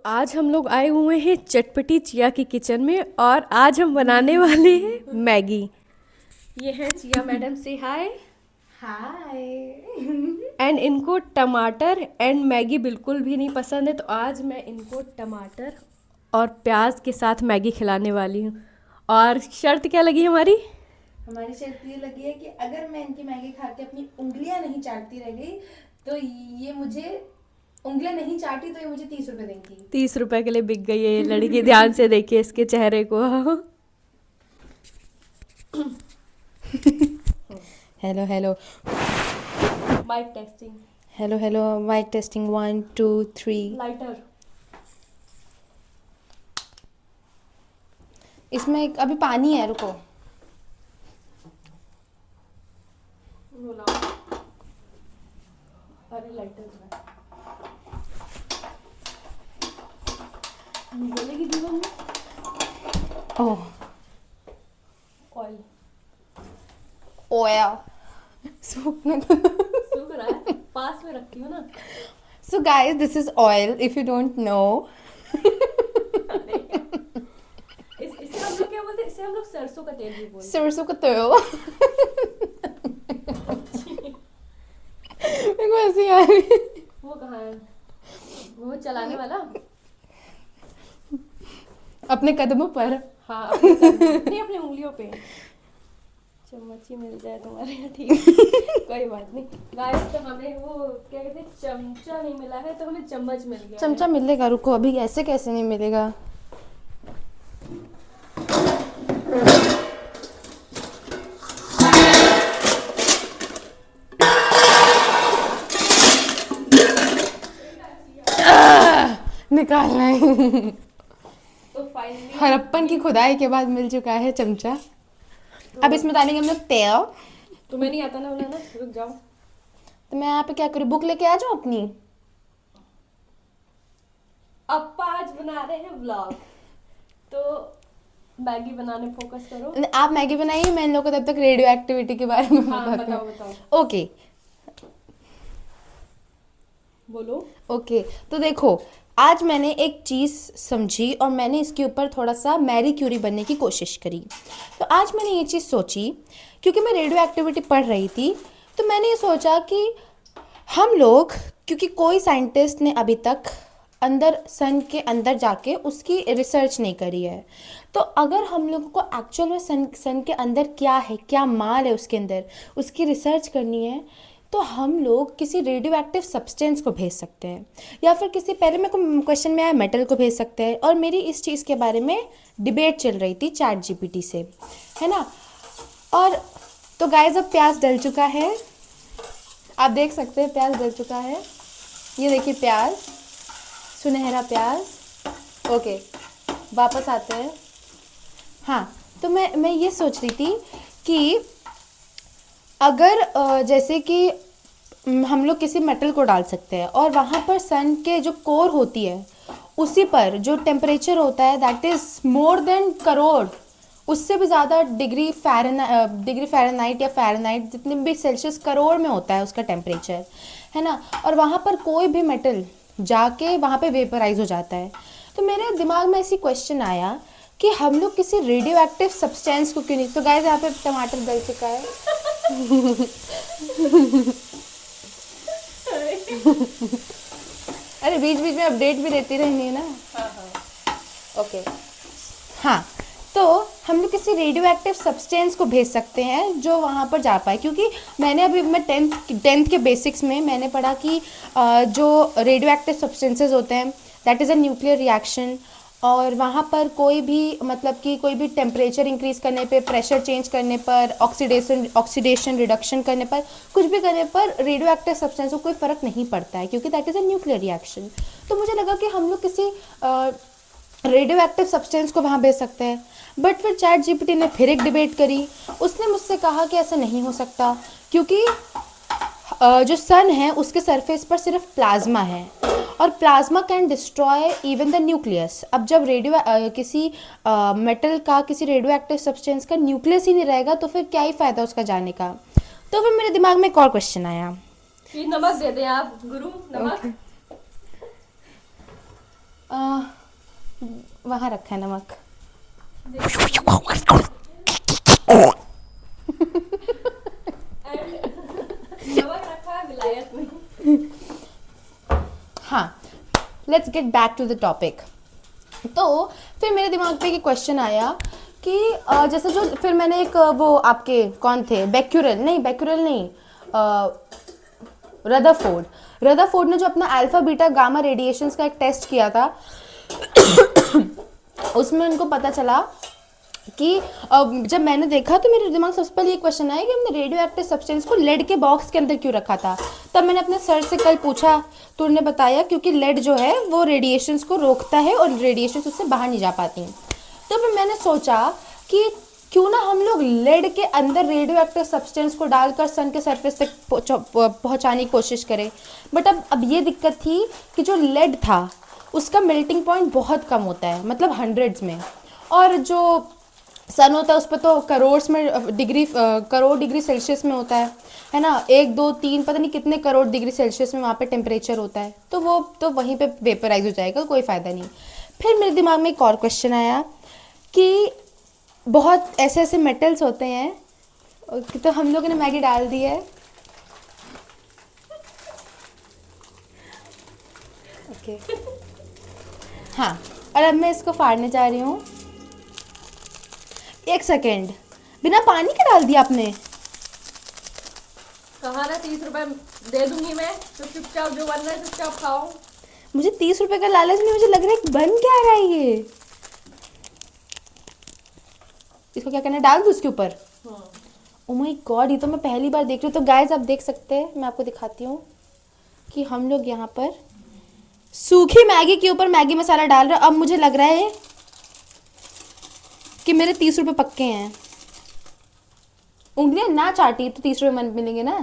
आज हम लोग आए हुए हैं चटपटी चिया की किचन में और आज हम बनाने वाले हैं मैगी। ये है चिया मैडम, से हाय। हाय। एंड इनको टमाटर एंड मैगी बिल्कुल भी नहीं पसंद है, तो आज मैं इनको टमाटर और प्याज के साथ मैगी खिलाने वाली हूँ। और शर्त क्या लगी हमारी? हमारी शर्त ये लगी है कि अगर मैं इनकी मैगी खा के अपनी उंगलियां नहीं चाटती रह गई तो ये मुझे उंगलियां नहीं चाटी तो ये मुझे 30 रुपए देंगी। 30 रुपए के लिए बिक गई है ये लड़की। ध्यान से देखिए इसके चेहरे को। Hello hello mike testing. Hello hello mike testing 1 2 3। Lighter. इसमें अभी पानी है, रुको। अरे लाइटर बोलेगी जीवन में। ओह ऑयल ओया सूखने सूख रहा है, पास में रखती हूँ ना। So guys, this is oil if you don't know. इसे हम लोग क्या बोलते हैं? इसे हम लोग सरसों का तेल भी बोलते हैं। सरसों का तेल। मेरे को ऐसे आ रही है। वो कहाँ है? वो चलाने वाला। अपने कदमों पर। हाँ, नहीं, अपनी उंगलियों पे। चम्मच ही मिल जाए तुम्हारे यहाँ, ठीक है। कोई बात नहीं गाइस। तो हमें वो क्या कहते हैं, चमचा नहीं मिला है, तो हमें चम्मच मिल गया चमचा है। मिलेगा, रुको। अभी ऐसे कैसे नहीं मिलेगा? निकालना है। तो फाइनली हड़प्पन की खुदाई के बाद मिल चुका है चमचा। अब इसमें डालेंगे हम लोग तेल। तुम्हें नहीं आता ना बनाना, रुक जाओ। तो मैं यहाँ पे क्या करूँ, बुक लेके आ जाऊँ अपनी? अब आज बना रहे हैं व्लॉग, तो मैगी बनाने फोकस करो। आप मैगी बनाइए, मैं इन लोगों को तब तक रेडियो एक्टिविटी के बारे में हाँ, बताती बताओ हूँ। बताओ, ओके बोलो। ओके। तो देखो, आज मैंने एक चीज़ समझी और मैंने इसके ऊपर थोड़ा सा मैरी क्यूरी बनने की कोशिश करी। तो आज मैंने ये चीज़ सोची, क्योंकि मैं रेडियो एक्टिविटी पढ़ रही थी, तो मैंने ये सोचा कि हम लोग, क्योंकि कोई साइंटिस्ट ने अभी तक अंदर सन के अंदर जाके उसकी रिसर्च नहीं करी है, तो अगर हम लोगों को एक्चुअल में सन के अंदर क्या है, क्या माल है उसके अंदर, उसकी रिसर्च करनी है, तो हम लोग किसी रेडियो एक्टिव सब्सटेंस को भेज सकते हैं, या फिर किसी, पहले मेरे को क्वेश्चन में आया मेटल को भेज सकते हैं। और मेरी इस चीज़ के बारे में डिबेट चल रही थी चैट जीपीटी से, है ना। और तो गाइस, अब प्याज डल चुका है, आप देख सकते हैं प्याज डल चुका है। ये देखिए प्याज, सुनहरा प्याज। ओके, वापस आते हैं। हाँ, तो मैं ये सोच रही थी कि अगर जैसे कि हम लोग किसी मेटल को डाल सकते हैं और वहाँ पर सन के जो कोर होती है उसी पर जो टेम्परेचर होता है that is more than crore, उससे भी ज़्यादा डिग्री फ़ारेनहाइट या फ़ारेनहाइट, जितने भी सेल्सियस, करोड़ में होता है उसका टेम्परेचर, है ना। और वहाँ पर कोई भी मेटल जाके वहाँ पे वेपराइज हो जाता है। तो मेरे दिमाग में ऐसी क्वेश्चन आया कि हम लोग किसी रेडियो एक्टिव सब्सटेंस को क्यों नहीं। तो गाइस, यहाँ पे टमाटर गल चुका है। अरे बीच बीच में अपडेट भी देती रहनी है ना। हाँ हाँ, ओके। हाँ, तो हम लोग किसी रेडियो एक्टिव सब्सटेंस को भेज सकते हैं जो वहाँ पर जा पाए, क्योंकि मैं टेंथ के बेसिक्स में मैंने पढ़ा कि जो रेडियो एक्टिव सब्सटेंसेज होते हैं that is a nuclear reaction, और वहाँ पर कोई भी, मतलब कि कोई भी टेम्परेचर इंक्रीज़ करने पे, प्रेशर चेंज करने पर, ऑक्सीडेशन रिडक्शन करने पर, कुछ भी करने पर रेडियो एक्टिव सब्सटेंस को कोई फ़र्क नहीं पड़ता है, क्योंकि that is a nuclear reaction. तो मुझे लगा कि हम लोग किसी रेडियो एक्टिव सब्सटेंस को वहाँ भेज सकते हैं। बट फिर चैट जीपीटी ने फिर एक डिबेट करी। उसने मुझसे कहा कि ऐसा नहीं हो सकता, क्योंकि जो सन है उसके सरफेस पर सिर्फ प्लाज्मा है, और plasma can destroy even the nucleus. अब जब किसी मेटल का, किसी रेडियो एक्टिव सब्सटेंस का न्यूक्लियस ही नहीं रहेगा तो फिर क्या ही फ़ायदा उसका जाने का। तो फिर मेरे दिमाग में एक और क्वेश्चन आया। ये नमक दे दें आप गुरु, नमक। वहाँ रखा है नमक। नमक रखा है विलायत में। हाँ, let's get back to the topic. तो फिर मेरे दिमाग पे एक क्वेश्चन आया कि जैसे जो फिर मैंने एक वो आपके कौन थे, बैक्यूरेल नहीं, रदरफोर्ड रदरफोर्ड ने जो अपना अल्फा बीटा गामा रेडिएशंस का एक टेस्ट किया था उसमें उनको पता चला कि जब मैंने देखा तो मेरे दिमाग में सबसे पहले ये क्वेश्चन आया कि हमने रेडियो एक्टिव सब्सटेंस को लेड के बॉक्स के अंदर क्यों रखा था। तब मैंने अपने सर से कल पूछा तो उन्होंने बताया क्योंकि लेड जो है वो रेडिएशंस को रोकता है और रेडिएशंस उससे बाहर नहीं जा पाती। तो फिर मैंने सोचा कि क्यों ना हम लोग लेड के अंदर रेडियो एक्टिव सब्सटेंस को डालकर सन के सरफेस तक पहुँचाने की कोशिश करें। बट अब ये दिक्कत थी कि जो लेड था उसका मेल्टिंग पॉइंट बहुत कम होता है, मतलब हंड्रेड्स में, और जो सन होता है उस पर तो करोड़ डिग्री सेल्सियस में होता है ना, 1 2 3 पता नहीं कितने करोड़ डिग्री सेल्सियस में वहाँ पे टेम्परेचर होता है, तो वो तो वहीं पे वेपराइज हो जाएगा, कोई फ़ायदा नहीं। फिर मेरे दिमाग में एक और क्वेश्चन आया कि बहुत ऐसे ऐसे मेटल्स होते हैं, तो हम लोगों ने मैगी डाल दी है। ओके हाँ, और अब मैं इसको फाड़ने जा रही हूँ। 1 सेकेंड, बिना पानी के डाल दिया आपने? कहा ना 30 रुपए दे दूंगी मैं, तो चुपचाप जो बन रहा है चुपचाप खाओ। मुझे 30 रुपए का लालच नहीं, मुझे लग रहा है कि बन क्या रहा है ये। इसको क्या करना है, डाल दूँ उसके ऊपर? ओ माय गॉड, ये तो मैं पहली बार देख रही हूँ। तो गाइस आप देख सकते हैं, मैं आपको दिखाती हूँ कि हम लोग यहाँ पर सूखी मैगी के ऊपर मैगी मसाला डाल रहे हैं। अब मुझे लग रहा है कि मेरे 30 रुपए पक्के हैं। उंगलियां ना चाटी तो 30 रुपए मन मिलेंगे ना।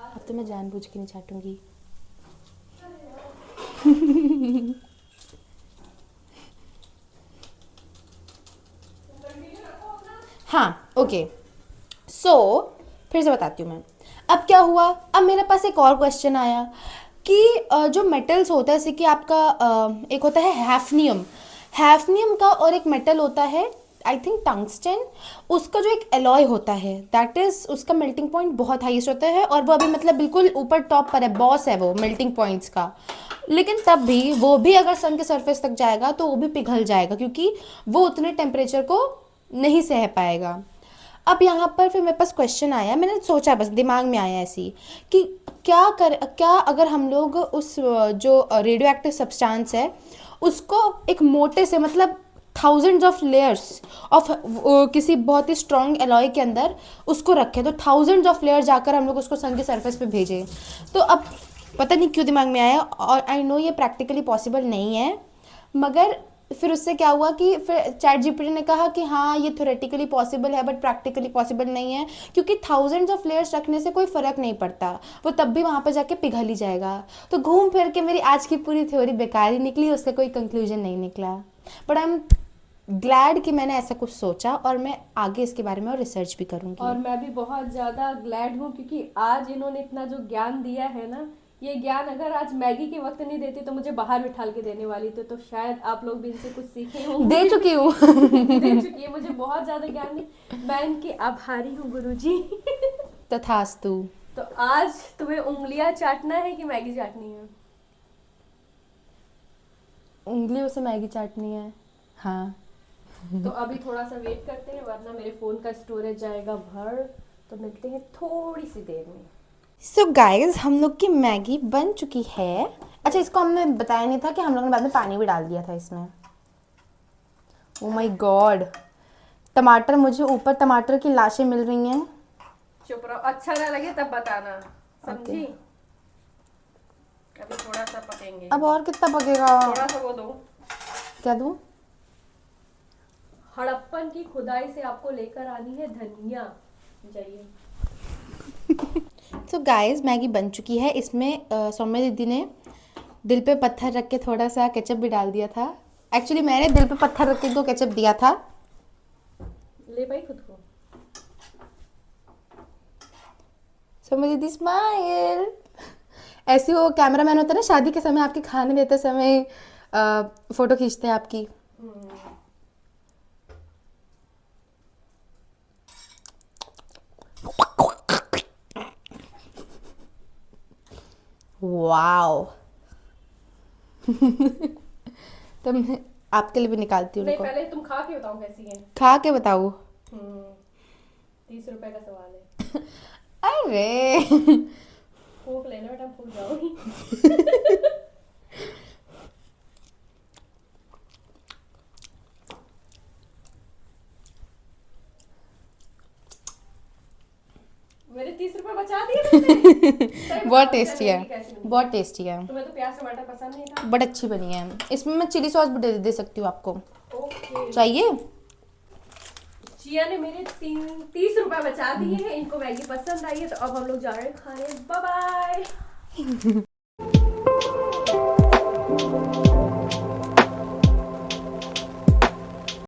अब तो मैं जानबूझ के नहीं चाटूंगी। हाँ ओके, सो फिर से बताती हूँ मैं। अब क्या हुआ, अब मेरे पास एक और क्वेश्चन आया कि जो मेटल्स होता है, जैसे कि आपका एक होता है हैफनियम का, और एक मेटल होता है आई थिंक टंगस्टन, उसका जो एक एलॉय होता है दैट इज़, उसका मेल्टिंग पॉइंट बहुत हाईएस्ट होता है, और वो अभी मतलब बिल्कुल ऊपर टॉप पर है, बॉस है वो मेल्टिंग पॉइंट्स का। लेकिन तब भी वो भी अगर सन के सरफेस तक जाएगा तो वो भी पिघल जाएगा, क्योंकि वो उतने टेम्परेचर को नहीं सह पाएगा। अब यहाँ पर फिर मेरे पास क्वेश्चन आया, मैंने सोचा, बस दिमाग में आया ऐसी कि क्या अगर हम लोग उस जो रेडियो एक्टिव सब्सटेंस है उसको एक मोटे से, मतलब थाउजेंड्स ऑफ लेयर्स ऑफ किसी बहुत ही स्ट्रॉन्ग एलॉय के अंदर उसको रखें, तो थाउजेंड्स ऑफ लेयर जाकर हम लोग उसको सन के सरफेस पे भेजें। तो अब पता नहीं क्यों दिमाग में आया, और आई नो ये प्रैक्टिकली पॉसिबल नहीं है, मगर फिर उससे क्या हुआ कि फिर चैट जीपीटी ने कहा कि हाँ ये थ्योरेटिकली पॉसिबल है बट प्रैक्टिकली पॉसिबल नहीं है, क्योंकि थाउजेंड्स ऑफ लेयर्स रखने से कोई फ़र्क नहीं पड़ता, वो तब भी वहाँ पर जाके पिघल ही जाएगा। तो घूम फिर के मेरी आज की पूरी थ्योरी बेकार ही निकली, उसका कोई कंक्लूजन नहीं निकला। बट आई एम ग्लैड कि मैंने ऐसा कुछ सोचा, और मैं आगे इसके बारे में और रिसर्च भी करूँगी। और मैं भी बहुत ज़्यादा ग्लैड हूँ, क्योंकि आज इन्होंने इतना जो ज्ञान दिया है ना, ये ज्ञान अगर आज मैगी के वक्त नहीं देती तो मुझे बाहर बिठाल के देने वाली थी, तो शायद आप लोग भी इनसे कुछ सीखे होंगे। दे चुकी हूँ। दे चुकी है, मुझे बहुत ज़्यादा ज्ञान दी, मैं इनकी आभारी हूँ गुरुजी। तथास्तु। तो आज तुम्हें उंगलियां चाटना है कि मैगी चाटनी है? उंगलियों से मैगी चाटनी है, हाँ। तो अभी थोड़ा सा वेट करते हैं, वरना मेरे फ़ोन का स्टोरेज जाएगा भर। तो मिलते हैं थोड़ी सी देर में। सो गाइज, हम लोग की मैगी बन चुकी है। अच्छा, इसको हमने बताया नहीं था कि हम लोगों ने बाद में पानी भी डाल दिया था इसमें। ओह माय गॉड, टमाटर, मुझे ऊपर टमाटर की लाशें मिल रही हैं। चुप रहो, अच्छा ना लगे तब बताना, समझी? अभी थोड़ा सा पकेंगे। अब और कितना पकेगा? थोड़ा सा वो दो। क्या दूँ? हड़प्पन की खुदाई से आपको लेकर आनी है धनिया। जाइए। तो गाइस, मैगी बन चुकी है। इसमें सौम्या दीदी ने दिल पे पत्थर रख के थोड़ा सा केचप भी डाल दिया था। एक्चुअली मैंने दिल पे पत्थर रख के इनको केचप दिया था। ले भाई खुद को। सौम्या दीदी स्माइल। ऐसे वो कैमरामैन होता है ना शादी के समय आपके खाने देते समय फोटो खींचते हैं आपकी। वाओ। तो मैं आपके लिए भी निकालती हूँ, नहीं, रुको। पहले तुम खा के बताओ कैसी है। खा के बताओ। 30 रुपए का सवाल है। अरे फूक लेना बेटा, फूक जाओगी। मेरे 30 रुपए बचा दिए तुमने। सही बहुत बताओ, टेस्टी मैगी है, कैसी बनी? बहुत टेस्टी है। तुम्हें तो प्याज टमाटर पसंद नहीं था। बट अच्छी बनी है। इसमें मैं चिली सॉस भी दे सकती हूँ आपको, ओके। चाहिए? जिया ने मेरे 30 रुपए बचा दिए हैं। इनको मैगी पसंद आई है, तो अब हम लोग जा रहे हैं खाने। Bye bye.